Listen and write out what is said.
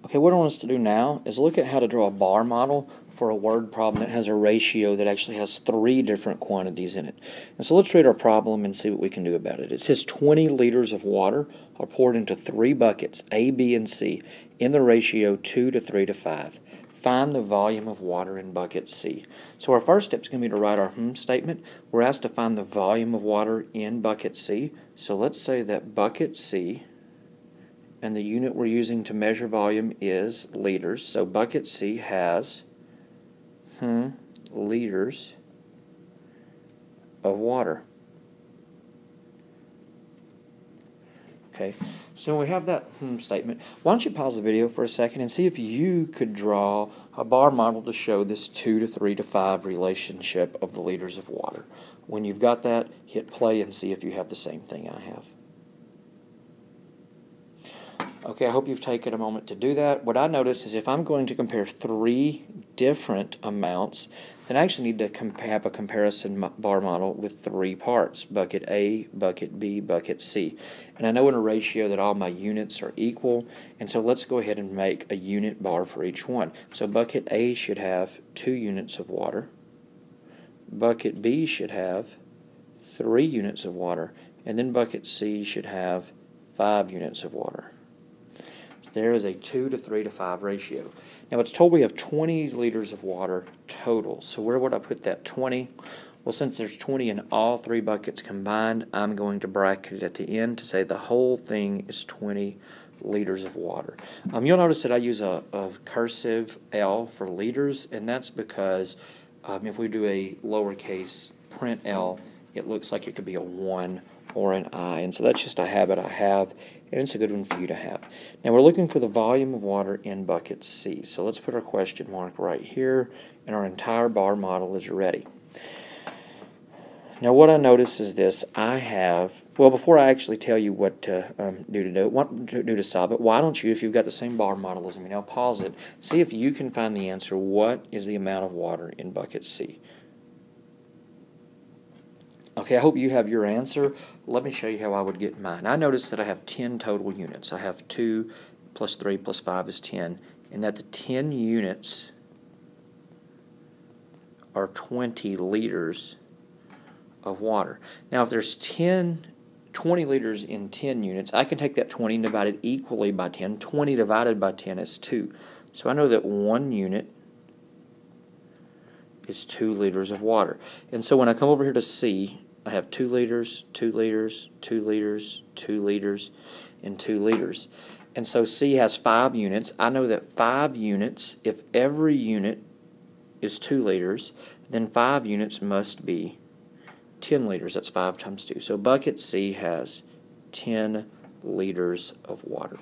Okay, what I want us to do now is look at how to draw a bar model for a word problem that has a ratio that actually has 3 different quantities in it. And so let's read our problem and see what we can do about it. It says 20 liters of water are poured into 3 buckets, A, B, and C, in the ratio 2 to 3 to 5. Find the volume of water in bucket C. So our first step is going to be to write our statement. We're asked to find the volume of water in bucket C. So let's say that bucket C, and the unit we're using to measure volume is liters. So bucket C has liters of water. Okay, so we have that statement. Why don't you pause the video for a second and see if you could draw a bar model to show this 2 to 3 to 5 relationship of the liters of water. When you've got that, hit play and see if you have the same thing I have. Okay, I hope you've taken a moment to do that. What I notice is if I'm going to compare 3 different amounts, then I actually need to have a comparison bar model with 3 parts, bucket A, bucket B, bucket C. And I know in a ratio that all my units are equal, and so let's go ahead and make a unit bar for each one. So bucket A should have 2 units of water, bucket B should have 3 units of water, and then bucket C should have 5 units of water. There is a 2 to 3 to 5 ratio. Now it's told we have 20 liters of water total. So where would I put that 20? Well, since there's 20 in all 3 buckets combined, I'm going to bracket it at the end to say the whole thing is 20 liters of water. You'll notice that I use a cursive L for liters, and that's because if we do a lowercase print L, it looks like it could be a 1 or an I, and so that's just a habit I have, and it's a good one for you to have. Now we're looking for the volume of water in bucket C, so let's put our question mark right here, and our entire bar model is ready. Now what I notice is this: I have, well, before I actually tell you what to do to solve it, why don't you, if you've got the same bar model as me, now pause it, see if you can find the answer. What is the amount of water in bucket C? Okay, I hope you have your answer. Let me show you how I would get mine. I notice that I have 10 total units. I have 2 plus 3 plus 5 is 10, and that the 10 units are 20 liters of water. Now, if there's 20 liters in 10 units, I can take that 20 and divide it equally by 10. 20 divided by 10 is 2. So I know that 1 unit is 2 liters of water. And so when I come over here to C, I have 2 liters, 2 liters, 2 liters, 2 liters, and 2 liters. And so C has 5 units. I know that 5 units, if every unit is 2 liters, then 5 units must be 10 liters. That's 5 times 2. So bucket C has 10 liters of water.